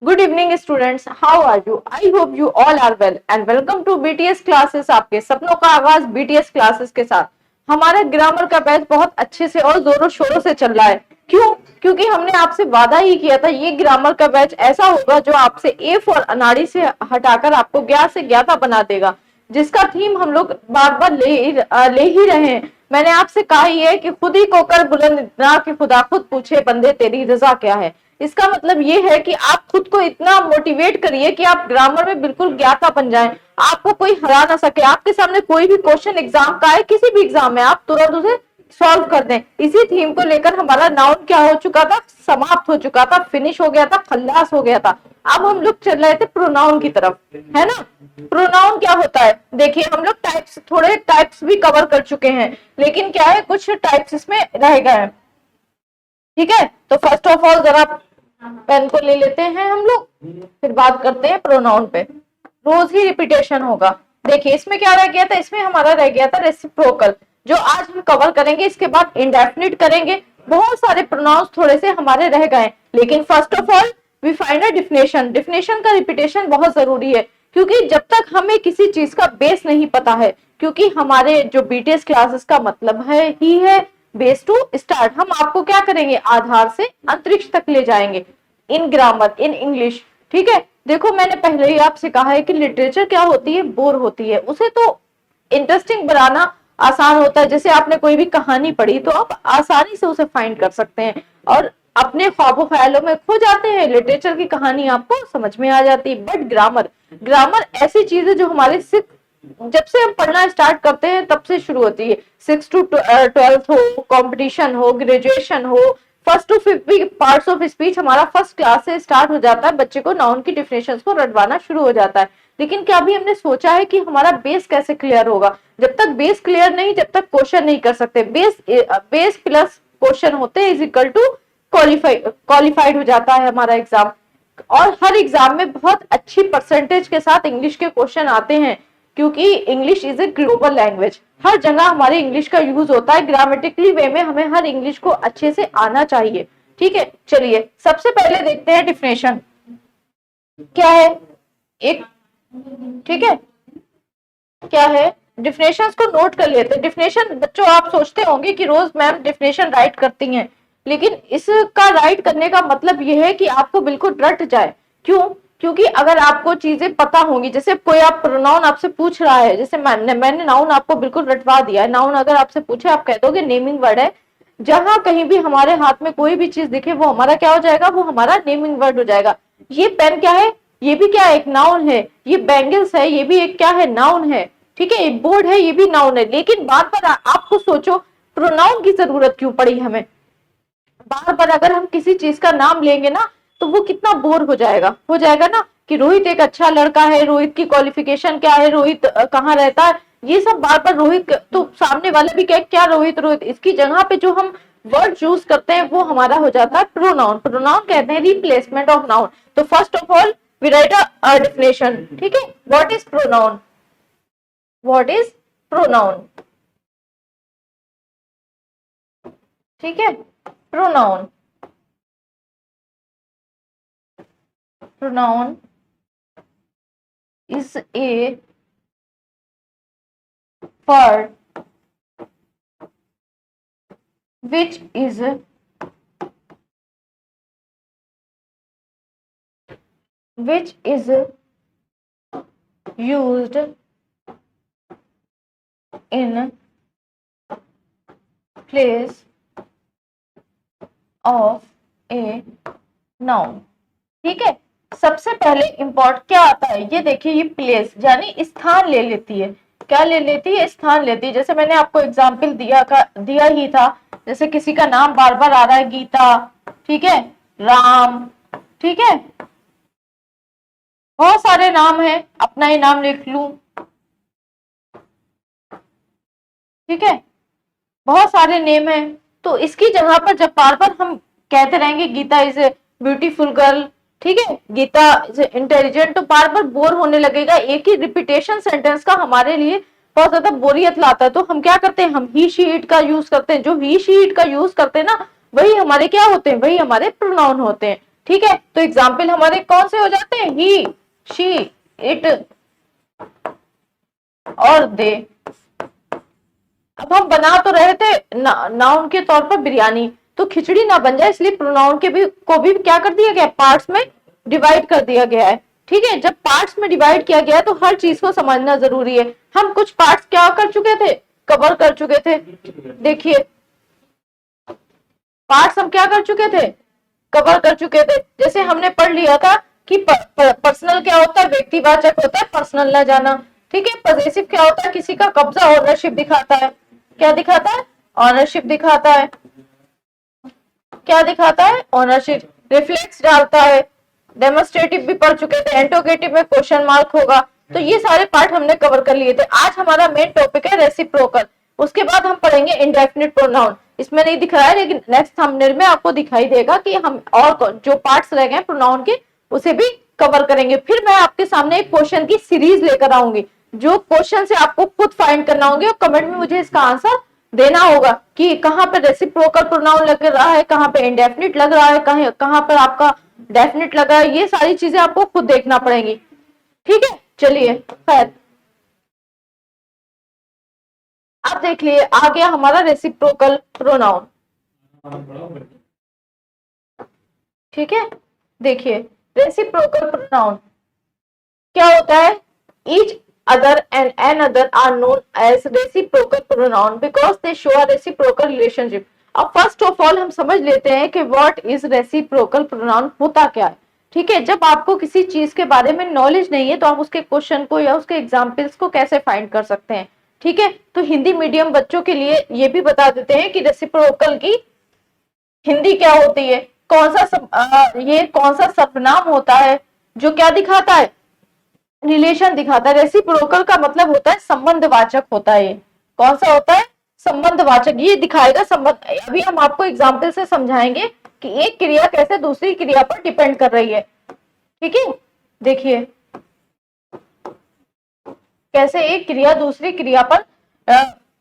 Good evening students, how are you? I hope you all are well and welcome to BTS classes. आपके सपनों का आगाज BTS classes के साथ। हमारा ग्रामर का बैच बहुत अच्छे से और जोरों शोरों से चल रहा है। क्यों? क्योंकि हमने आपसे वादा ही किया था ये ग्रामर का बैच ऐसा होगा जो आपसे ए फॉर अनाड़ी से हटाकर आपको ज्ञा से ज्ञाता बना देगा, जिसका थीम हम लोग बार बार ले ही रहे हैं। मैंने आपसे कहा ही है कि खुद ही को कर बुलंद इतना कि खुदा खुद पूछे बंदे तेरी रजा क्या है। इसका मतलब ये है कि आप खुद को इतना मोटिवेट करिए कि आप ग्रामर में बिल्कुल ज्ञाता बन जाएं, आपको कोई हरा ना सके। आपके सामने कोई भी क्वेश्चन एग्जाम का है, किसी भी एग्जाम में, आप तुरंत उसे सॉल्व कर दें। इसी थीम को लेकर हमारा नाउन क्या हो चुका था, समाप्त हो चुका था, फिनिश हो गया था, खल्लास हो गया था। अब हम लोग चल रहे थे प्रोनाउन की तरफ, है ना। प्रोनाउन क्या होता है? देखिए, हम लोग टाइप्स, थोड़े टाइप्स भी कवर कर चुके हैं, लेकिन क्या है, कुछ टाइप्स इसमें रह गए हैं। ठीक है, तो फर्स्ट ऑफ ऑल जरा पेन को ले लेते हैं हम लोग, फिर बात करते हैं प्रोनाउन पे। रोज ही रिपीटेशन होगा। देखिए, इसमें क्या रह गया था, इसमें हमारा रह गया था रेसिप्रोकल, जो आज हम कवर करेंगे। इसके बाद इंडेफिनिट करेंगे। बहुत सारे प्रोनाउंस थोड़े से हमारे रह गए, लेकिन first of all we find a definition. Definition का रिपीटेशन बहुत जरूरी है, क्योंकि जब तक हमें किसी चीज का बेस नहीं पता है, क्योंकि हमारे जो बीटीएस क्लासेस का मतलब है ही है बेस टू स्टार्ट। हम आपको क्या करेंगे, आधार से अंतरिक्ष तक ले जाएंगे इन ग्रामर, इन इंग्लिश। ठीक है, देखो, मैंने पहले ही आपसे कहा है कि लिटरेचर क्या होती है, बोर होती है। उसे तो इंटरेस्टिंग बनाना आसान होता है। जैसे आपने कोई भी कहानी पढ़ी तो आप आसानी से उसे फाइंड कर सकते हैं और अपने ख्वाबों ख्यालों में खो जाते हैं। लिटरेचर की कहानी आपको समझ में आ जाती है। बट ग्रामर, ग्रामर ऐसी चीज है जो हमारे जब से हम पढ़ना स्टार्ट करते हैं तब से शुरू होती है। 6 to 12th हो, कंपटीशन हो, ग्रेजुएशन हो, फर्स्ट टू फिफ्थ भी पार्ट्स ऑफ स्पीच हमारा फर्स्ट क्लास से स्टार्ट हो जाता है। बच्चे को नाउन की डिफिनेशंस को रटवाना शुरू हो जाता है। लेकिन क्या अभी हमने सोचा है कि हमारा बेस कैसे क्लियर होगा? जब तक बेस क्लियर नहीं, जब तक क्वेश्चन नहीं कर सकते। बेस प्लस क्वेश्चन होते हैं इज इक्वल टू क्वालिफाइड हो जाता है हमारा एग्जाम। और हर एग्जाम में बहुत अच्छी परसेंटेज के साथ इंग्लिश के क्वेश्चन आते हैं, क्योंकि English is a global language. हर जगह हमारे इंग्लिश का यूज होता है। ग्रामेटिकली वे में हमें हर इंग्लिश को अच्छे से आना चाहिए। ठीक है, चलिए सबसे पहले देखते हैं डिफिनेशन क्या है। एक, ठीक है, क्या है, डिफिनेशंस को नोट कर लेते हैं। डिफिनेशन बच्चों, आप सोचते होंगे कि रोज मैम डिफिनेशन राइट करती हैं, लेकिन इसका राइट करने का मतलब यह है कि आपको बिल्कुल रट जाए। क्यों? क्योंकि अगर आपको चीजें पता होंगी, जैसे कोई आप प्रोनाउन आपसे पूछ रहा है, जैसे मैंने नाउन आपको बिल्कुल रटवा दिया है। नाउन अगर आपसे पूछे, आप कह दोगे नेमिंग वर्ड है। जहां कहीं भी हमारे हाथ में कोई भी चीज दिखे, वो हमारा क्या हो जाएगा, वो हमारा नेमिंग वर्ड हो जाएगा। ये पेन क्या है, ये भी क्या है, एक नाउन है। ये बैंगल्स है, ये भी एक क्या है, नाउन है। ठीक है, बोर्ड है, ये भी नाउन है। लेकिन बार बार आपको सोचो, प्रोनाउन की जरूरत क्यों पड़ी हमें? बार बार अगर हम किसी चीज का नाम लेंगे ना, तो वो कितना बोर हो जाएगा ना, कि रोहित एक अच्छा लड़का है, रोहित की क्वालिफिकेशन क्या है, रोहित कहाँ रहता है, ये सब बार बार रोहित, तो सामने वाला भी कहे क्या रोहित रोहित। इसकी जगह पे जो हम वर्ड चूज करते हैं वो हमारा हो जाता है प्रोनाउन। प्रोनाउन कहते हैं रिप्लेसमेंट ऑफ नाउन। तो first of all we write a definition. ठीक है, what is pronoun? What is pronoun? ठीक है, pronoun, pronoun is a word which is used in place of a noun। ठीक है, सबसे पहले इंपॉर्ट क्या आता है, ये देखिए, ये प्लेस यानी स्थान ले लेती है। क्या ले लेती है? स्थान लेती है। जैसे मैंने आपको एग्जाम्पल दिया ही था। जैसे किसी का नाम बार बार आ रहा है, गीता, ठीक है, राम, ठीक है, बहुत सारे नाम है, अपना ही नाम लिख लूं, ठीक है, बहुत सारे नेम है। तो इसकी जगह पर जब बार बार हम कहते रहेंगे Geeta is a beautiful girl, ठीक है, गीता इज इंटेलिजेंट, तो बार बार बोर होने लगेगा। एक ही रिपीटेशन सेंटेंस का हमारे लिए बहुत ज्यादा बोरियत लाता है। तो हम क्या करते हैं, हम ही शी इट का यूज करते हैं। जो ही शी इट का यूज करते हैं ना, वही हमारे क्या होते हैं, वही हमारे प्रोनाउन होते हैं। ठीक है, तो एग्जाम्पल हमारे कौन से हो जाते हैं, ही, शी, इट और दे। अब हम बना तो रहे थे नाउन के तौर पर बिरयानी, तो खिचड़ी ना बन जाए इसलिए प्रोनाउन के भी को भी क्या कर दिया गया, पार्ट्स में डिवाइड कर दिया गया है। ठीक है, जब पार्ट्स में डिवाइड किया गया तो हर चीज को समझना जरूरी है। हम कुछ पार्ट्स क्या कर चुके थे, कवर कर चुके थे। देखिए पार्ट्स हम क्या कर चुके थे, कवर कर चुके थे। जैसे हमने पढ़ लिया था कि पर्सनल क्या होता है, व्यक्तिवाचक होता है, पर्सनल ना जाना। ठीक है, पॉसेसिव क्या होता है, किसी का कब्जा, ओनरशिप दिखाता है। क्या दिखाता है, ऑनरशिप दिखाता है। क्या दिखाता है, ऑनरशिप। रिफ्लेक्स डालता है। डेमोन्स्ट्रेटिव भी पढ़ चुके थे, इंटरोगेटिव में क्वेश्चन मार्क होगा। तो ये सारे पार्ट हमने कवर कर लिए थे। आज हमारा मेन टॉपिक है रेसिप्रोकल। उसके बाद हम पढ़ेंगे इंडेफिनिट प्रोनाउन। इसमें नहीं दिख रहा है लेकिन नेक्स्ट थंबनेल में आपको दिखाई देगा कि हम और जो पार्ट्स रह गए प्रोनाउन के उसे भी कवर करेंगे। फिर मैं आपके सामने एक क्वेश्चन की सीरीज लेकर आऊंगी, जो क्वेश्चन से आपको खुद फाइंड करना होंगे और कमेंट में मुझे इसका आंसर देना होगा कि कहां पर रेसिप्रोकल प्रोनाउन लग रहा है, कहां पे इंडेफिनिट लग रहा है, कहां पर आपका डेफिनिट लग रहा है। ये सारी चीजें आपको खुद देखना पड़ेगी। ठीक है, चलिए खैर, अब देख लिए आ गया हमारा रेसिप्रोकल प्रोनाउन। ठीक है, देखिए रेसिप्रोकल प्रोनाउन क्या होता है, each other and an other are known as reciprocal pronoun because they show a reciprocal relationship. अब फर्स्ट ऑफ ऑल हम समझ लेते हैं कि व्हाट इज रेसिप्रोकल प्रोनाउन, होता क्या है। ठीक है, जब आपको किसी चीज के बारे में नॉलेज नहीं है तो आप उसके क्वेश्चन को या उसके एग्जाम्पल्स को कैसे फाइंड कर सकते हैं। ठीक है, तो हिंदी मीडियम बच्चों के लिए ये भी बता देते हैं कि रेसिप्रोकल की हिंदी क्या होती है, ये कौन सा सर्वनाम होता है जो क्या दिखाता है, रिलेशन दिखाता है। रेसिप्रोकल का मतलब होता है संबंधवाचक होता है। ये कौन सा होता है, संबंधवाचक, ये दिखाएगा संबंध। अभी हम आपको एग्जाम्पल से समझाएंगे कि एक क्रिया कैसे दूसरी क्रिया पर डिपेंड कर रही है। ठीक है, देखिए कैसे एक क्रिया दूसरी क्रिया पर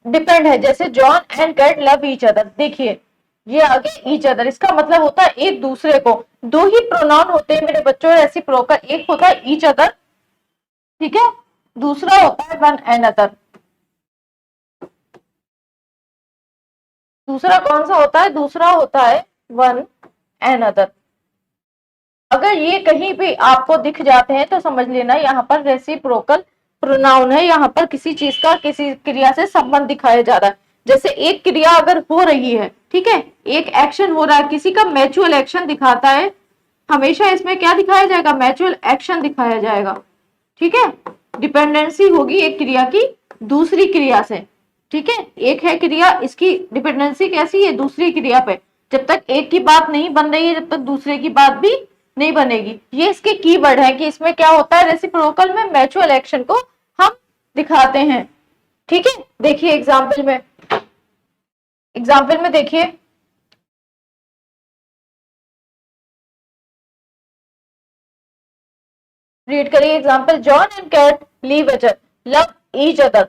डिपेंड है। जैसे John and Kat love each other, देखिए ये आगे ईच अदर, इसका मतलब होता है एक दूसरे को। दो ही प्रोनाउन होते हैं मेरे बच्चों रेसिप्रोकल, एक होता है ईच अदर, ठीक है, दूसरा होता है वन एनदर। दूसरा कौन सा होता है, दूसरा होता है वन एनदर। अगर ये कहीं भी आपको दिख जाते हैं तो समझ लेना यहाँ पर रेसिप्रोकल प्रोनाउन है। यहाँ पर किसी चीज का किसी क्रिया से संबंध दिखाया जा रहा है। जैसे एक क्रिया अगर हो रही है, ठीक है, एक एक्शन हो रहा है, किसी का म्यूचुअल एक्शन दिखाता है, हमेशा इसमें क्या दिखाया जाएगा, म्यूचुअल एक्शन दिखाया जाएगा। ठीक है, डिपेंडेंसी होगी एक क्रिया की दूसरी क्रिया से। ठीक है, एक है क्रिया, इसकी डिपेंडेंसी कैसी है, दूसरी क्रिया पे। जब तक एक की बात नहीं बन रही है, जब तक दूसरे की बात भी नहीं बनेगी। ये इसके कीवर्ड है कि इसमें क्या होता है, रेसिप्रोकल में म्यूचुअल एक्शन को हम दिखाते हैं। ठीक है, देखिए एग्जाम्पल में देखिए, रीड करिए example, John and Kat love each other.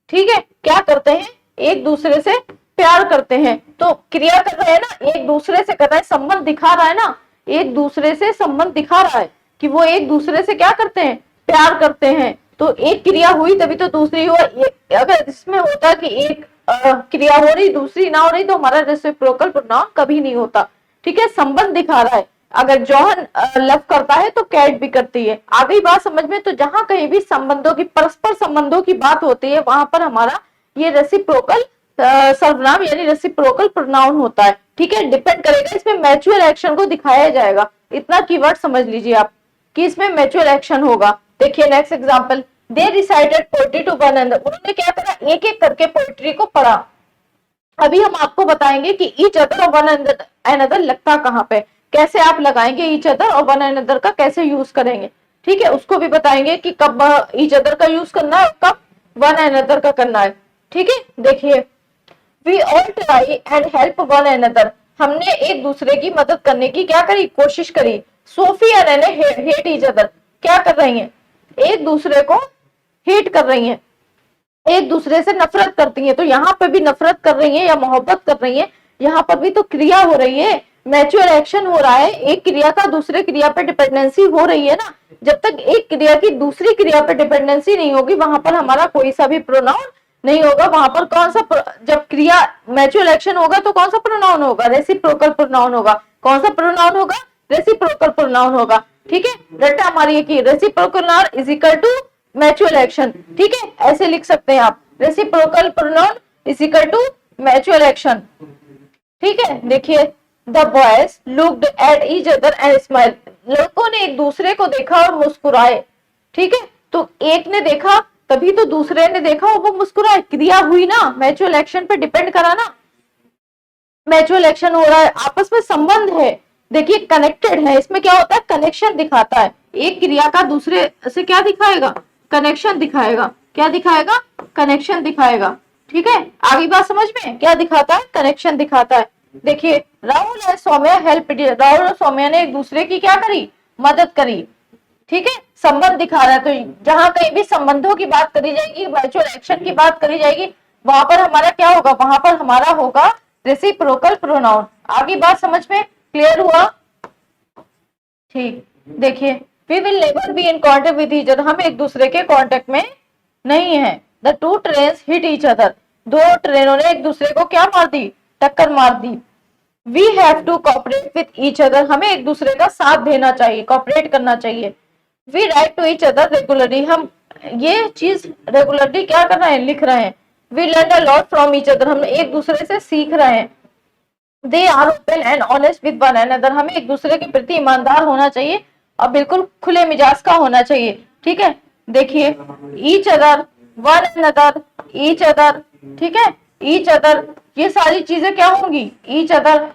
ठीक है, क्या करते हैं, एक दूसरे से प्यार करते हैं। तो क्रिया कर रहे हैं ना, एक दूसरे से कर रहा है, संबंध दिखा रहा है ना, एक दूसरे से संबंध दिखा रहा है कि वो एक दूसरे से क्या करते हैं, प्यार करते हैं। तो एक क्रिया हुई तभी तो दूसरी हुआ। अगर इसमें होता कि एक क्रिया हो रही दूसरी ना हो रही तो हमारा रेसिप्रोकल प्रोनाउन कभी नहीं होता। ठीक है, संबंध दिखा रहा है। अगर जॉन लव करता है तो कैट भी करती है। आ गई बात समझ में। तो जहां कहीं भी संबंधों की, परस्पर संबंधों की बात होती है, वहां पर हमारा ये रेसिप्रोकल सर्वनाम यानी रेसिप्रोकल प्रोनाउन होता है। ठीक है, डिपेंड करेगा, इसमें म्यूचुअल एक्शन को दिखाया जाएगा। इतना कीवर्ड समझ लीजिए आप कि इसमें म्यूचुअल एक्शन होगा। देखिए next example, they recited poetry to one another, उन्होंने क्या करा, एक एक करके पोएट्री को पढ़ा। अभी हम आपको बताएंगे कि ईच अदर और वन अनदर लगता कहां पे, कैसे आप लगाएंगे ईच अदर और वन अनदर का कैसे यूज करेंगे। ठीक है, उसको भी बताएंगे कि कब ईच अदर का यूज करना है, कब वन अनदर का करना है। ठीक है, देखिए we all try and help one another, हमने एक दूसरे की मदद करने की क्या करी, कोशिश करी। सोफी एंड एने हेट ईच अदर, क्या कर रही हैं, एक दूसरे को हेट कर रही हैं, एक दूसरे से नफरत करती हैं। तो यहाँ पे भी नफरत कर रही हैं या मोहब्बत कर रही हैं, यहाँ पर भी तो क्रिया हो रही है। मैच्योर एक्शन हो रहा है, एक क्रिया का दूसरे क्रिया पे डिपेंडेंसी हो रही है ना, जब तक एक क्रिया की दूसरी क्रिया पे डिपेंडेंसी नहीं होगी वहां पर हमारा कोई सा भी प्रोनाउन नहीं होगा। वहां पर कौन सा जब क्रिया मैच्योर एक्शन होगा तो कौन सा प्रोनाउन होगा? रेसिप्रोकल प्रोनाउन होगा। कौन सा प्रोनाउन होगा? रेसिप्रोकल प्रोनाउन होगा। ठीक है, रट्टा हमारी की reciprocal noun is equal to mutual action. ठीक है, ऐसे लिख सकते हैं आप, reciprocal pronoun is equal to mutual action. ठीक है, देखिए the boys looked at each other and smile, लड़कों ने एक दूसरे को देखा और मुस्कुराए। ठीक है, तो एक ने देखा तभी तो दूसरे ने देखा और वो मुस्कुराए, क्रिया हुई ना, मैच्योर एक्शन पे डिपेंड करा ना, मैच्योर एक्शन हो रहा है, आपस में संबंध है, देखिए कनेक्टेड है। इसमें क्या होता है? कनेक्शन दिखाता है, एक क्रिया का दूसरे से क्या दिखाएगा? कनेक्शन दिखाएगा। क्या दिखाएगा? कनेक्शन दिखाएगा। ठीक है, आगे बात समझ में, क्या दिखाता है? कनेक्शन दिखाता है। देखिए राहुल एंड सौम्या हेल्प, राहुल और सौम्या ने एक दूसरे की क्या करी? मदद करी। ठीक है, संबंध दिखा रहा है, तो जहां कहीं भी संबंधों की बात करी जाएगी, मैच्योर एक्शन की बात करी जाएगी, वहां पर हमारा क्या होगा? वहां पर हमारा होगा रेसिप्रोकल प्रोनाउन। आगे बात समझ में क्लियर हुआ? ठीक, देखिए we will never be in contact with each other, हम एक दूसरे के कॉन्टेक्ट में नहीं है। The two trains hit each other, दो ट्रेनों ने एक दूसरे को क्या मार दी? टक्कर मार दी। We have to cooperate with each other, हमें एक दूसरे का साथ देना चाहिए, कॉपरेट करना चाहिए। We write to each other regularly, हम ये चीज रेगुलरली क्या कर रहे हैं? लिख रहे हैं। We learn a lot from each other, हम एक दूसरे से सीख रहे हैं। They are open and honest with one another, हमें एक दूसरे के प्रति ईमानदार होना चाहिए और बिल्कुल खुले मिजाज का होना चाहिए। ठीक है, देखिए each other, one another, each other. ठीक है, ईच अदर, ये सारी चीजें क्या होंगी? ईच अदर,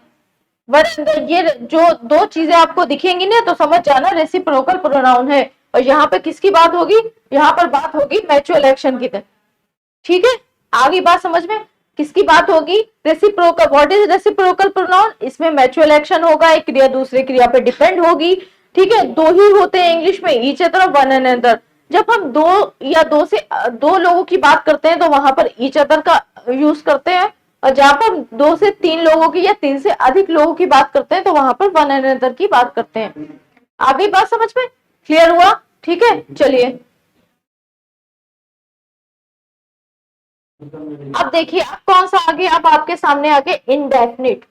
वन अनदर, ये जो दो चीजें आपको दिखेंगी ना तो समझ जाना रेसिप्रोकल प्रोनाउन है। और यहाँ पे किसकी बात होगी? यहाँ पर बात होगी मैच्योर एक्शन की। ठीक है, आगे बात समझ में, किसकी बात होगी? Reciprocal. What is reciprocal pronoun? इसमें मैच्योर एक्शन होगा, एक क्रिया दूसरे क्रिया पे डिपेंड होगी। ठीक है, दो ही होते हैं इंग्लिश में, ईच अदर, वन अनदर। जब हम दो या दो लोगों की बात करते हैं तो वहां पर ईच अदर का यूज करते हैं, और जहां पर दो से तीन लोगों की या तीन से अधिक लोगों की बात करते हैं तो वहां पर वन अनदर की बात करते हैं। आगे बात समझ में क्लियर हुआ? ठीक है, चलिए अब देखिए अब कौन सा आगे, अब आपके सामने आगे इंडेफिनिट।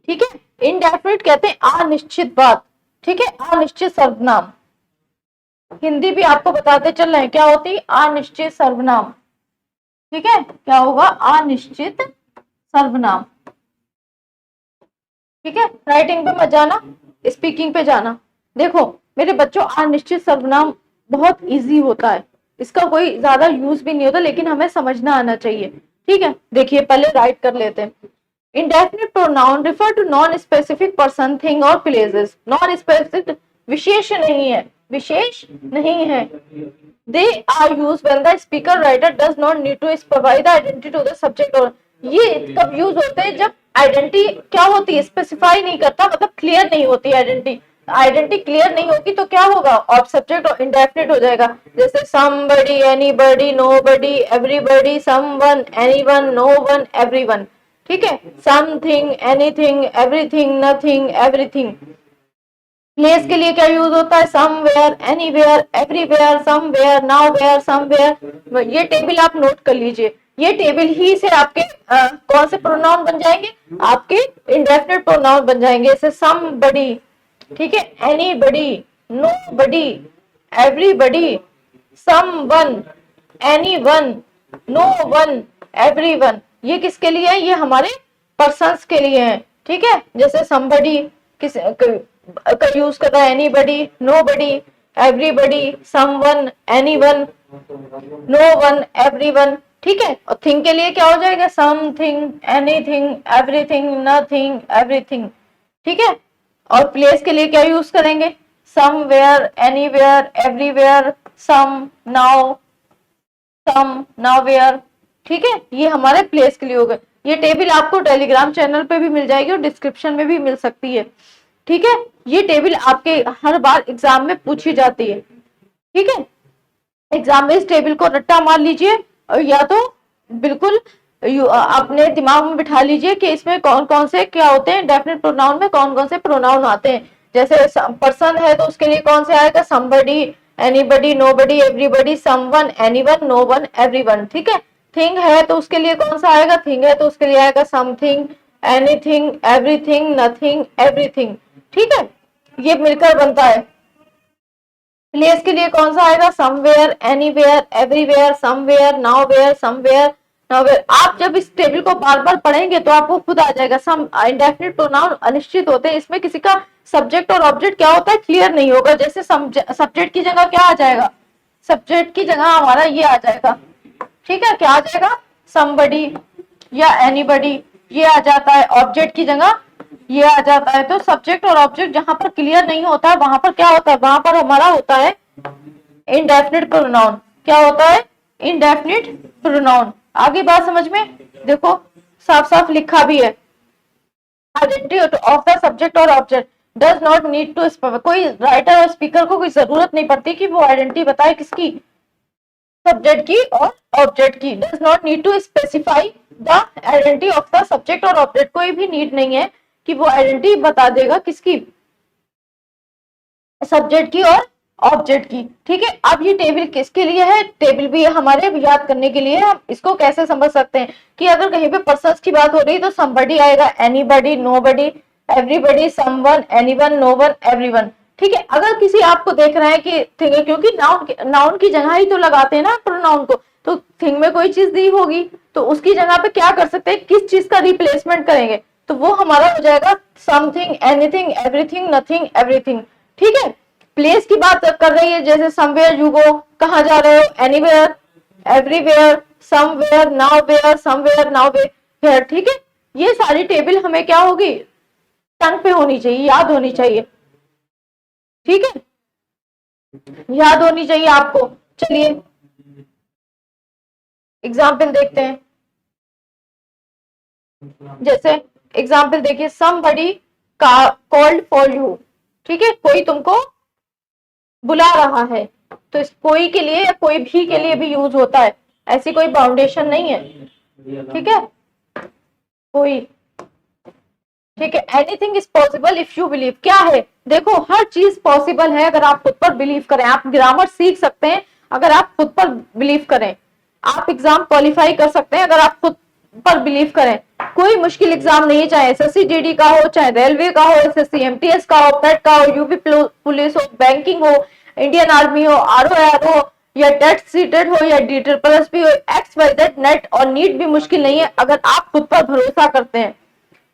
ठीक है, इंडेफिनिट कहते हैं अनिश्चित बात। ठीक है, अनिश्चित सर्वनाम, हिंदी भी आपको बताते चल रहे हैं क्या होती है? अनिश्चित सर्वनाम। ठीक है, क्या होगा? अनिश्चित सर्वनाम। ठीक है, राइटिंग पे मत जाना, स्पीकिंग पे जाना। देखो मेरे बच्चों, अनिश्चित सर्वनाम बहुत इजी होता है, इसका कोई ज्यादा यूज भी नहीं होता, लेकिन हमें समझना आना चाहिए। ठीक है, देखिए पहले राइट कर लेते हैं। Indefinite pronoun refer to non specific person, thing और प्लेसेस। नॉन स्पेसिफिक, विशेष नहीं है, विशेष नहीं है। They are use when the speaker writer does not need to provide the identity to the subject. और ये कब यूज होते हैं? जब आइडेंटिटी क्या होती है? स्पेसिफाई नहीं करता, मतलब क्लियर नहीं होती आइडेंटिटी। आइडेंटिटी क्लियर नहीं होगी तो क्या होगा? ऑफ सब्जेक्ट और इंडेफिनिट हो जाएगा। जैसे somebody, anybody, nobody, everybody, someone, anyone, no one, everyone. ठीक है, something, anything, everything, nothing, everything. Place के लिए क्या यूज होता है? Somewhere, anywhere, everywhere, somewhere, nowhere, somewhere. ये टेबल आप नोट कर लीजिए, ये टेबल ही से आपके कौन से प्रोनाउन बन जाएंगे? आपके इंडेफिनिट प्रोनाउन बन जाएंगे। जैसे समबडी, ठीक है, anybody, nobody, everybody, someone, anyone, no one, everyone. ये किसके लिए है? ये हमारे पर्सन्स के लिए है। ठीक है, जैसे समबडी किस का यूज कर रहा है? Anybody, nobody, everybody, someone, anyone, no one, everyone. ठीक है, और थिंग के लिए क्या हो जाएगा? Something, anything, everything, nothing, everything. ठीक है, और प्लेस के लिए क्या यूज करेंगे? समवेयर, एनीवेयर, एवरीवेयर, सम, नाउ, सम, नाउवेयर। ठीक है, ये हमारे प्लेस के लिए हो गए। ये टेबल आपको टेलीग्राम चैनल पे भी मिल जाएगी और डिस्क्रिप्शन में भी मिल सकती है। ठीक है, ये टेबल आपके हर बार एग्जाम में पूछी जाती है। ठीक है, एग्जाम में इस टेबल को रट्टा मार लीजिए और या तो बिल्कुल अपने दिमाग में बिठा लीजिए कि इसमें कौन कौन से क्या होते हैं, डेफिनेट प्रोनाउन में कौन कौन से प्रोनाउन आते हैं। जैसे पर्सन है तो उसके लिए कौन से आएगा, somebody, anybody, nobody, everybody, someone, anyone, no one, everyone, ठीक है। थिंग है तो उसके लिए कौन सा आएगा, थिंग है तो उसके लिए आएगा something, anything, everything, nothing, everything, ठीक है। ये मिलकर बनता है। प्लेस के लिए कौन सा आएगा, somewhere, anywhere, everywhere, somewhere, nowhere, somewhere, nowhere. आप जब इस टेबल को बार बार पढ़ेंगे तो आपको खुद आ जाएगा। सम इंडेफिनिट प्रोनाउन अनिश्चित होते हैं, इसमें किसी का सब्जेक्ट और ऑब्जेक्ट क्या होता है क्लियर नहीं होगा। जैसे सब्जेक्ट की जगह क्या आ जाएगा, सब्जेक्ट की जगह हमारा ये आ जाएगा, ठीक है। क्या आ जाएगा, समबडी या एनीबडी, ये आ जाता है। ऑब्जेक्ट की जगह ये आ जाता है। तो सब्जेक्ट और ऑब्जेक्ट जहां पर क्लियर नहीं होता है वहां पर क्या होता है, वहां पर हमारा होता है इनडेफिनिट प्रोनाउन। क्या होता है, इनडेफिनिट प्रोनाउन। आगे बात समझ में, देखो साफ साफ लिखा भी है, आइडेंटिटी ऑफ द सब्जेक्ट और object does not need to, कोई राइटर और स्पीकर को कोई जरूरत नहीं पड़ती कि वो आइडेंटिटी बताए किसकी, सब्जेक्ट की और ऑब्जेक्ट की। Does not need to specify the identity of the subject और ऑब्जेक्ट, कोई भी नीड नहीं है कि वो आइडेंटिटी बता देगा किसकी, सब्जेक्ट की और ऑब्जेक्ट की, ठीक है। अब ये टेबल किसके लिए है, टेबल भी हमारे याद करने के लिए। हम इसको कैसे समझ सकते हैं कि अगर कहीं पे पर्सन्स की बात हो रही तो समबडी आएगा, anybody, nobody, everybody, someone, anyone, no one, everyone, ठीक है। अगर किसी आपको देख रहे हैं कि थिंग, क्योंकि नाउन की जगह ही तो लगाते हैं ना प्रोनाउन को, तो थिंग में कोई चीज दी होगी तो उसकी जगह पे क्या कर सकते हैं, किस चीज का रिप्लेसमेंट करेंगे, तो वो हमारा हो जाएगा something, anything, everything, nothing, everything, ठीक है। प्लेस की बात कर रही है, जैसे समवेयर यू गो, कहाँ जा रहे हो, anywhere, everywhere, somewhere, nowhere, somewhere, नाउवेयर, ठीक है। ये सारी टेबल हमें क्या होगी, टंग पे होनी चाहिए, याद होनी चाहिए, ठीक है, याद होनी चाहिए आपको। चलिए एग्जाम्पल देखते हैं। जैसे एग्जाम्पल देखिए, समबडी कॉल्ड फॉर यू, ठीक है, कोई तुमको बुला रहा है। तो इस कोई के लिए या कोई भी के लिए भी यूज होता है, ऐसी कोई बाउंडेशन नहीं है, ठीक है। कोई, ठीक है। Anything is possible if you believe, क्या है, देखो हर चीज पॉसिबल है अगर आप खुद पर बिलीव करें। आप ग्रामर सीख सकते हैं अगर आप खुद पर बिलीव करें। आप एग्जाम क्वालिफाई कर सकते हैं अगर आप खुद पर बिलीव करें। कोई मुश्किल एग्जाम नहीं है, चाहे एसएससी जीडी का हो, चाहे रेलवे का हो, एसएससी एमटीएस का हो, पेट का हो, यूपी पुलिस हो, बैंकिंग हो, इंडियन आर्मी हो, आरओआर हो, या टेट सीटेड हो, या डी ट्रिपल एस पी हो, एक्स वाई जेड नेट और नीट भी मुश्किल नहीं है अगर आप खुद पर भरोसा करते हैं।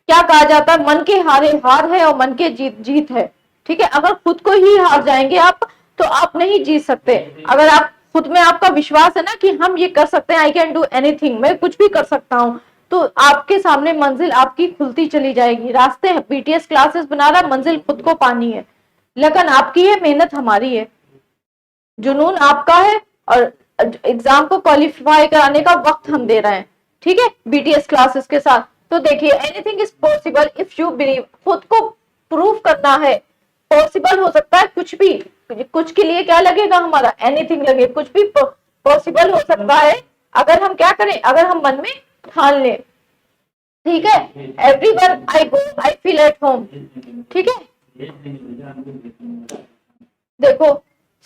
क्या कहा जाता है, मन के हारे हार है और मन के जीत जीत है, ठीक है। अगर खुद को ही हार जाएंगे आप तो आप नहीं जीत सकते। अगर आप खुद में आपका विश्वास है ना कि हम ये कर सकते हैं, आई कैन डू एनीथिंग, मैं कुछ भी कर सकता हूँ, तो आपके सामने मंजिल आपकी खुलती चली जाएगी। रास्ते बीटीएस क्लासेस बना रहा, मंजिल खुद को पानी है, लगन आपकी है, मेहनत हमारी है, जुनून आपका है, और एग्जाम को क्वालिफाई कराने का वक्त हम दे रहे हैं, ठीक है, बीटीएस क्लासेस के साथ। तो देखिए, anything is possible if you believe, खुद को प्रूव करना है, पॉसिबल हो सकता है कुछ भी, कुछ के लिए क्या लगेगा हमारा, एनीथिंग लगे, कुछ भी पॉसिबल हो सकता है अगर हम क्या करें, अगर हम मन में ठान लें, ठीक है। Everyone I go I feel at home, ठीक है। देखो,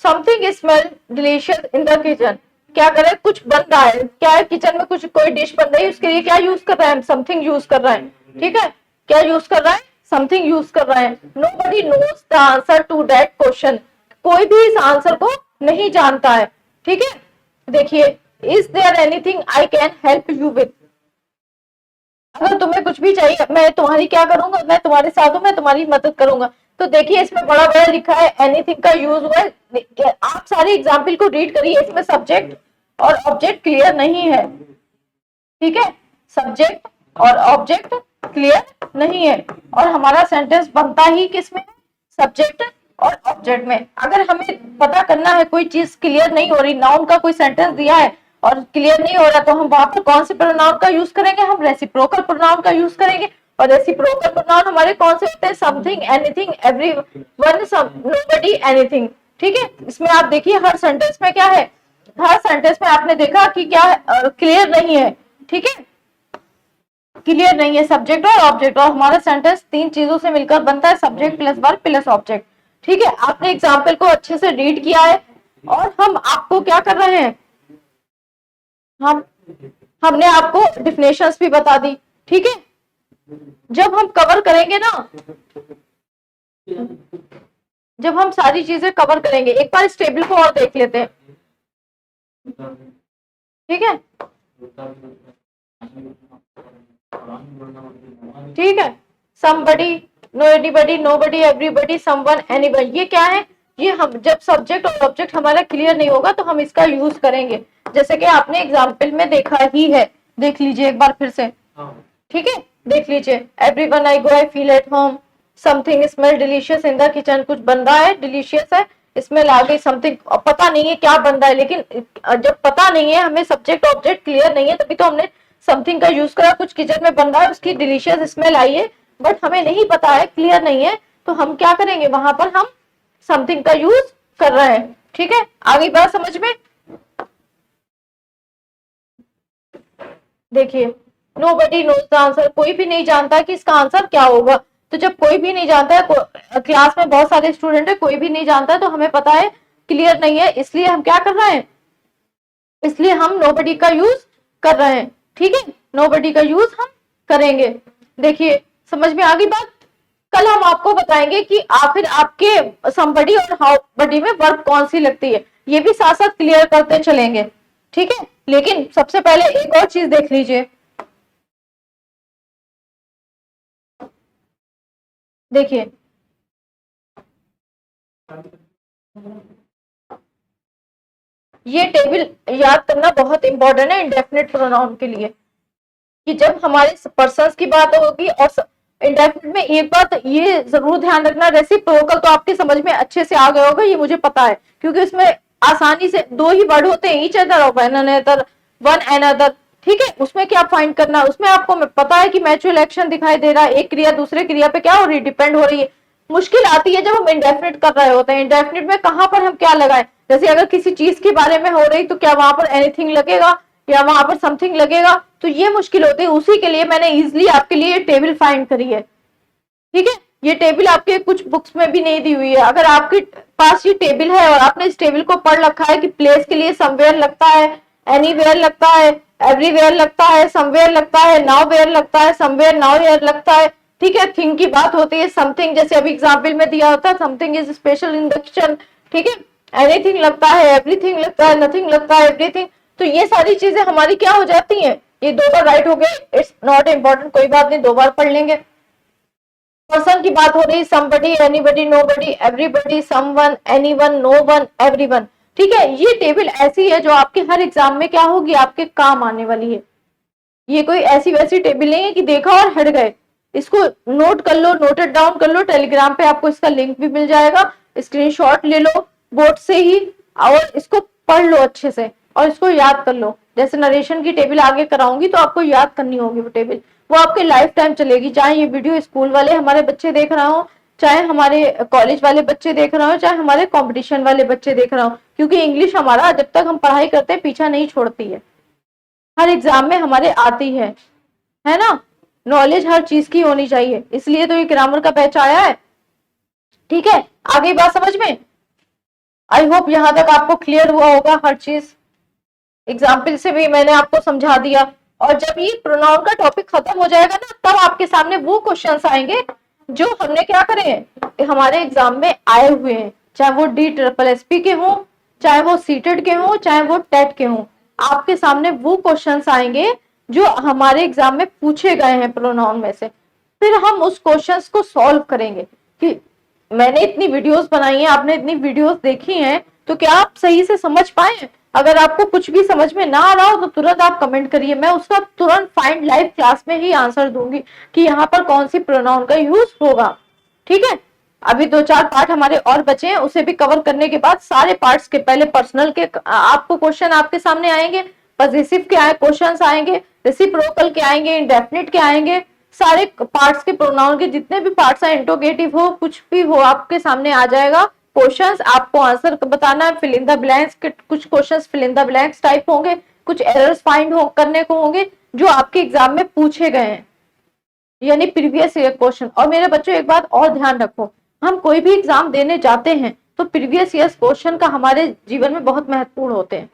something smell delicious in the kitchen, क्या करे, कुछ बन रहा है, क्या है किचन में, कुछ कोई डिश बन रही है, उसके लिए क्या यूज कर रहा है, समथिंग यूज कर रहा है, ठीक है। क्या यूज कर रहा है, समथिंग यूज कर रहा है। Nobody knows the answer to that question, कोई भी इस आंसर को नहीं जानता है, ठीक है। देखिए, is there anything I can help you with, अगर तुम्हें कुछ भी चाहिए मैं तुम्हारी क्या करूंगा, मैं तुम्हारे साथ हूं, मैं तुम्हारी मदद करूंगा। तो देखिए, इसमें बड़ा बड़ा लिखा है एनीथिंग का यूज हुआ है। आप सारे एग्जाम्पल को रीड करिए, इसमें सब्जेक्ट और ऑब्जेक्ट क्लियर नहीं है, ठीक है, सब्जेक्ट और ऑब्जेक्ट क्लियर नहीं है, और हमारा सेंटेंस बनता ही किसमें, सब्जेक्ट और ऑब्जेक्ट में। अगर हमें पता करना है कोई चीज क्लियर नहीं हो रही, नाउन का कोई सेंटेंस दिया है और क्लियर नहीं हो रहा, तो हम वहां पर कौन से प्रोनाउन का यूज करेंगे, हम रेसिप्रोकल प्रोनाउन का यूज करेंगे। और रेसिप्रोकल प्रोनाउन हमारे कौन से होते हैं, something, anything, everyone, nobody, anything, ठीक है। इसमें आप देखिए हर सेंटेंस में क्या है, हर सेंटेंस में आपने देखा कि क्या क्लियर नहीं है, ठीक है। क्लियर नहीं है सब्जेक्ट और ऑब्जेक्ट, और हमारा सेंटेंस 3 चीजों से मिलकर बनता है, subject plus verb plus object. ठीक है, आपने एग्जाम्पल को अच्छे से रीड किया है और हम आपको क्या कर रहे हैं, हम हमने आपको डिफिनेशंस भी बता दी। ठीक है, जब हम कवर करेंगे ना, जब हम सारी चीजें कवर करेंगे, एक बार इस टेबल को और देख लेते हैं। ठीक है, ठीक है, somebody, no anybody, nobody, everybody, someone, anyone, ये क्या है, ये हम जब सब्जेक्ट और ऑब्जेक्ट हमारा क्लियर नहीं होगा तो हम इसका यूज करेंगे, जैसे कि आपने एग्जाम्पल में देखा ही है, देख लीजिए एक बार फिर से। ठीक है, देख लीजिए, everyone I go, I feel at home, something smell delicious in the kitchen, कुछ बन रहा है, डिलीशियस है, स्मेल आ गई, समथिंग पता नहीं है क्या बन रहा है, लेकिन जब पता नहीं है, हमें सब्जेक्ट ऑब्जेक्ट क्लियर नहीं है, तभी तो हमने समथिंग का यूज करा, कुछ किचन में बन रहा है, उसकी डिलीशियस स्मेल आई है, बट हमें नहीं पता है, क्लियर नहीं है, तो हम क्या करेंगे, वहां पर हम समथिंग का यूज कर रहे हैं। ठीक है, आगे बात समझ में। देखिए, नोबडी नोज द आंसर, कोई भी नहीं जानता कि इसका आंसर क्या होगा, तो जब कोई भी नहीं जानता है, क्लास में बहुत सारे स्टूडेंट है, कोई भी नहीं जानता है, तो हमें पता है क्लियर नहीं है, इसलिए हम क्या कर रहे हैं, इसलिए हम नोबडी का यूज कर रहे हैं। ठीक है, नोबडी का यूज हम करेंगे। देखिए, समझ में आ गई बात। कल हम आपको बताएंगे कि आखिर आपके समबडी और हाउ बडी में वर्ब कौन सी लगती है, ये भी साथ साथ क्लियर करते चलेंगे। ठीक है, लेकिन सबसे पहले एक और चीज देख लीजिए। देखिए, ये टेबल याद करना बहुत इंपॉर्टेंट है इंडेफिनिट प्रोनाउन के लिए, कि जब हमारे पर्सन्स की बात होगी और इंडेफिनिट में, एक बात ये जरूर ध्यान रखना, रेसिप्रोकल तो आपके समझ में अच्छे से आ गया होगा, ये मुझे पता है, क्योंकि इसमें आसानी से 2 ही वर्ड होते हैं, ईच अदर और वन अनदर, वन अनदर। ठीक है, उसमें क्या फाइंड करना है, उसमें आपको पता है कि म्यूचुअल एक्शन दिखाई दे रहा है, एक क्रिया दूसरे क्रिया पे क्या हो रही है, डिपेंड हो रही है। मुश्किल आती है जब हम इंडेफिनिट कर रहे होते हैं, इंडेफिनिट में कहां पर हम क्या लगाएं, जैसे अगर किसी चीज के बारे में हो रही तो क्या वहां पर एनीथिंग लगेगा या वहां पर समथिंग लगेगा, तो ये मुश्किल होती है। उसी के लिए मैंने इजिली आपके लिए टेबल फाइंड करी है। ठीक है, ये टेबल आपके कुछ बुक्स में भी नहीं दी हुई है, अगर आपके पास ये टेबल है और आपने इस टेबल को पढ़ रखा है कि प्लेस के लिए समवेयर लगता है, एनीवेयर लगता है, एवरीवेयर लगता है, समवेयर लगता है, नाउ वेयर लगता है, समवेयर नाउ वेयर लगता है। ठीक है, थिंग की बात होती है, समथिंग, जैसे अभी एग्जाम्पल में दिया होता है, something is special in the kitchen. ठीक है, एनीथिंग लगता है, एवरीथिंग लगता है, नथिंग लगता है, एवरीथिंग। तो ये सारी चीजें हमारी क्या हो जाती हैं, ये 2 बार राइट हो गए, इट्स नॉट इम्पोर्टेंट, कोई बात नहीं, 2 बार पढ़ लेंगे। पर्सन की बात हो रही, somebody, anybody, nobody, everybody, someone, anyone, no one, everyone. ठीक है, ये टेबल ऐसी है जो आपके हर एग्जाम में क्या होगी, आपके काम आने वाली है। ये कोई ऐसी वैसी टेबल नहीं है कि देखा और हट गए, इसको नोट कर लो, नोटेड डाउन कर लो, टेलीग्राम पे आपको इसका लिंक भी मिल जाएगा, स्क्रीनशॉट ले लो बोर्ड से ही, और इसको पढ़ लो अच्छे से और इसको याद कर लो। जैसे नरेशन की टेबल आगे कराऊंगी तो आपको याद करनी होगी वो टेबल, वो आपके लाइफ टाइम चलेगी, चाहे ये वीडियो स्कूल वाले हमारे बच्चे देख रहा हो, चाहे हमारे कॉलेज वाले बच्चे देख रहे हो, चाहे हमारे कंपटीशन वाले बच्चे देख रहे हो, क्योंकि इंग्लिश हमारा जब तक हम पढ़ाई करते हैं पीछा नहीं छोड़ती है, हर एग्जाम में हमारे आती है ना। नॉलेज हर चीज की होनी चाहिए, इसलिए तो ये ग्रामर का बैच आया है। ठीक है, आगे बात समझ में, आई होप यहां तक आपको क्लियर हुआ होगा हर चीज, एग्जाम्पल से भी मैंने आपको समझा दिया। और जब ये प्रोनाउन का टॉपिक खत्म हो जाएगा ना, तब आपके सामने वो क्वेश्चंस आएंगे जो हमने क्या करे हैं, हमारे एग्जाम में आए हुए हैं, चाहे वो DSSP के हों, चाहे वो सीटेड के हों, चाहे वो टेट के हों, आपके सामने वो क्वेश्चंस आएंगे जो हमारे एग्जाम में पूछे गए हैं प्रोनाउन में से। फिर हम उस क्वेश्चंस को सॉल्व करेंगे कि मैंने इतनी वीडियोस बनाई हैं, आपने इतनी वीडियोस देखी हैं, तो क्या आप सही से समझ पाए। अगर आपको कुछ भी समझ में ना आ रहा हो तो तुरंत आप कमेंट करिए, मैं उसका तुरंत फाइंड लाइव क्लास में ही आंसर दूंगी कि यहाँ पर कौन सी प्रोनाउन का यूज होगा। ठीक है, अभी 2-4 पार्ट हमारे और बचे हैं, उसे भी कवर करने के बाद सारे पार्ट्स के पहले पर्सनल के आपको क्वेश्चन आपके सामने आएंगे, पॉजिटिव के क्वेश्चंस आएंगे, रेसिप्रोकल के आएंगे, इंडेफिनिट के आएंगे, सारे पार्ट्स के प्रोनाउन के जितने भी पार्ट्स हैं, इंटरोगेटिव हो कुछ भी हो, आपके सामने आ जाएगा। क्वेश्चंस आपको आंसर बताना है, फिल इन द ब्लैंक्स, कुछ questions fill in the blanks type होंगे, कुछ एरर्स फाइंड करने को होंगे जो आपके एग्जाम में पूछे गए हैं। यानी प्रीवियस ईयर क्वेश्चन। और मेरे बच्चों एक बात और ध्यान रखो, हम कोई भी एग्जाम देने जाते हैं तो प्रीवियस ईयर क्वेश्चन का हमारे जीवन में बहुत महत्वपूर्ण होते हैं,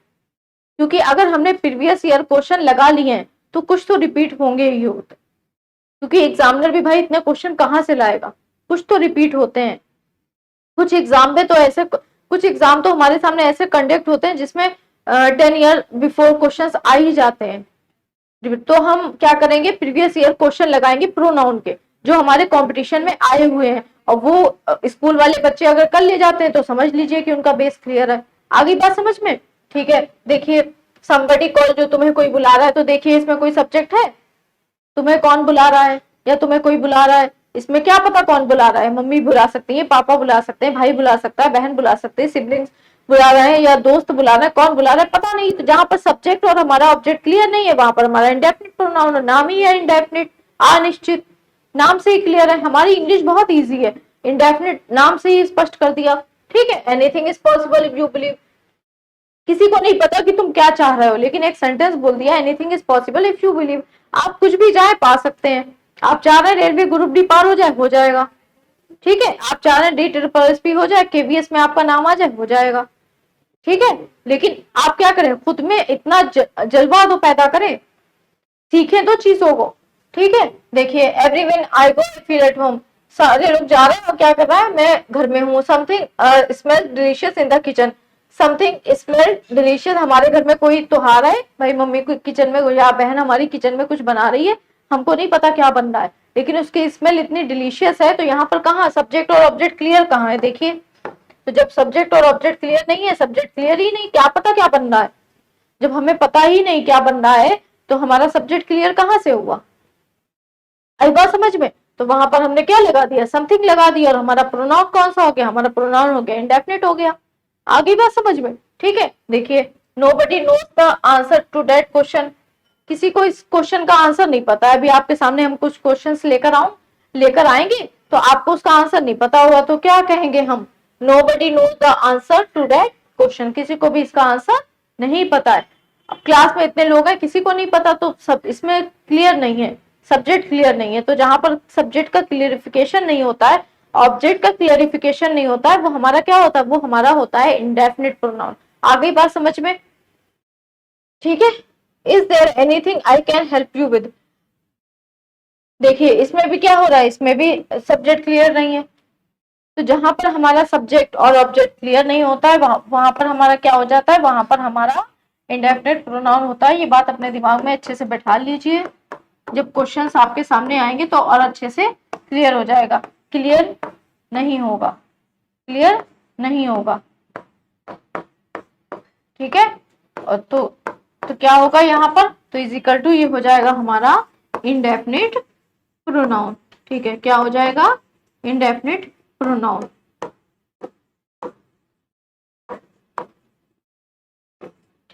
क्योंकि अगर हमने प्रीवियस ईयर क्वेश्चन लगा लिए हैं तो कुछ तो रिपीट होंगे ही होते, क्योंकि एग्जामिनर भी भाई इतने क्वेश्चन कहाँ से लाएगा, कुछ तो रिपीट होते हैं। कुछ एग्जाम में तो ऐसे, कुछ एग्जाम तो हमारे सामने ऐसे कंडक्ट होते हैं जिसमें 10 ईयर बिफोर क्वेश्चन आ ही जाते हैं। तो हम क्या करेंगे, प्रीवियस ईयर क्वेश्चन लगाएंगे प्रोनाउन के जो हमारे कंपटीशन में आए हुए हैं, और वो स्कूल वाले बच्चे अगर कर ले जाते हैं तो समझ लीजिए कि उनका बेस क्लियर है। आगे बात समझ में? ठीक है, देखिए somebody कॉल, जो तुम्हें कोई बुला रहा है, तो देखिए इसमें कोई सब्जेक्ट है, तुम्हें कौन बुला रहा है या तुम्हें कोई बुला रहा है, इसमें क्या पता कौन बुला रहा है। मम्मी बुला सकती है, पापा बुला सकते हैं, भाई बुला सकता है, बहन बुला सकते हैं, सिबलिंग्स बुला रहे हैं या दोस्त बुला रहे हैं, कौन बुला रहा है पता नहीं। तो जहां पर सब्जेक्ट और हमारा ऑब्जेक्ट क्लियर नहीं है वहां पर हमारा इंडेफिनिट प्रोनाउन, नाम ही है इंडेफिनिट, अनिश्चित, नाम से ही क्लियर है। हमारी इंग्लिश बहुत ईजी है, इंडेफिनिट नाम से ही स्पष्ट कर दिया। ठीक है, anything is possible if you believe. किसी को नहीं पता कि तुम क्या चाह रहे हो, लेकिन एक सेंटेंस बोल दिया, anything is possible if you believe. आप कुछ भी चाहे पा सकते हैं। आप चाह रहे हैं रेलवे ग्रुप डी पार हो जाए, हो जाएगा। ठीक है, आप चाह रहे हैं डी ट्रिपल एस पी हो जाए, केवीएस में आपका नाम आ जाए, हो जाएगा। ठीक है, लेकिन आप क्या करें, खुद में इतना जज्बा तो पैदा करें, सीखें तो चीजों को। ठीक है, देखिए everyone I go feel at home, सारे लोग जा रहे हैं और क्या कर रहा है, मैं घर में हूँ। Something smell delicious in the kitchen, something smell delicious, हमारे घर में कोई त्योहार है भाई, मम्मी किचन में या बहन हमारी किचन में कुछ बना रही है, हमको नहीं पता क्या बन रहा है, लेकिन उसकी स्मेल इतनी डिलीशियस है। तो यहाँ पर कहाँ सब्जेक्ट और ऑब्जेक्ट क्लियर कहाँ है, देखिए। तो जब सब्जेक्ट और ऑब्जेक्ट क्लियर नहीं है, सब्जेक्ट क्लियर ही नहीं, क्या पता क्या बन रहा है, जब हमें पता ही नहीं क्या बन रहा है तो हमारा सब्जेक्ट क्लियर कहाँ से हुआ। आई बात समझ में? तो वहां पर हमने क्या लगा दिया, समथिंग लगा दिया, और हमारा प्रोनाउन कौन सा हो गया, हमारा प्रोनाउन हो गया इंडेफिनिट हो गया। आगे बात समझ में? ठीक है, देखिए nobody knows the answer to that question, किसी को इस क्वेश्चन का आंसर नहीं पता है। अभी आपके सामने हम कुछ क्वेश्चंस लेकर आएंगे तो आपको उसका आंसर नहीं पता होगा तो क्या कहेंगे हम, nobody knows the answer to that question, किसी को भी इसका आंसर नहीं पता है। अब क्लास में इतने लोग हैं, किसी को नहीं पता, तो सब इसमें क्लियर नहीं है, सब्जेक्ट क्लियर नहीं है। तो जहां पर सब्जेक्ट का क्लियरिफिकेशन नहीं होता है, ऑब्जेक्ट का क्लियरिफिकेशन नहीं होता है, वो हमारा क्या होता है, वो हमारा होता है इंडेफिनिट प्रोनाउन। आगे बात समझ में? ठीक है, is there anything I can help you with, देखिए इसमें भी क्या हो रहा है, इसमें भी सब्जेक्ट क्लियर नहीं है। तो जहां पर हमारा सब्जेक्ट और ऑब्जेक्ट क्लियर नहीं होता है वहां पर हमारा क्या हो जाता है, वहां पर हमारा इंडेफिनिट प्रोनाउन होता है। ये बात अपने दिमाग में अच्छे से बैठा लीजिए, जब क्वेश्चंस आपके सामने आएंगे तो और अच्छे से क्लियर हो जाएगा। क्लियर नहीं होगा, क्लियर नहीं होगा। ठीक है, और तो क्या होगा यहाँ पर, तो इज इक्वल टू ये हो जाएगा हमारा इंडेफिनिट प्रोनाउन। ठीक है, क्या हो जाएगा, इंडेफिनिट प्रोनाउन।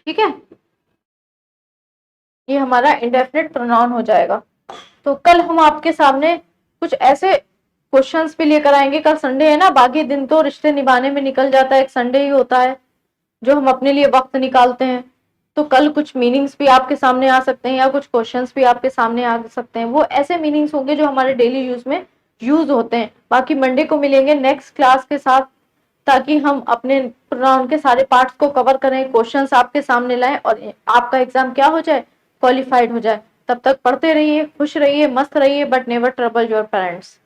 ठीक है, ये हमारा इंडेफिनिट प्रोनाउन हो जाएगा। तो कल हम आपके सामने कुछ ऐसे क्वेश्चंस भी लेकर आएंगे। कल संडे है ना, बाकी दिन तो रिश्ते निभाने में निकल जाता है, एक संडे ही होता है जो हम अपने लिए वक्त निकालते हैं। तो कल कुछ मीनिंग्स भी आपके सामने आ सकते हैं या कुछ क्वेश्चंस भी आपके सामने आ सकते हैं, वो ऐसे मीनिंग्स होंगे जो हमारे डेली यूज में यूज होते हैं। बाकी मंडे को मिलेंगे नेक्स्ट क्लास के साथ, ताकि हम अपने प्रोनाउन के सारे पार्ट्स को कवर करें, क्वेश्चंस आपके सामने लाएं और आपका एग्जाम क्या हो जाए, क्वालिफाइड हो जाए। तब तक पढ़ते रहिए, खुश रहिए, मस्त रहिए, but never trouble your parents.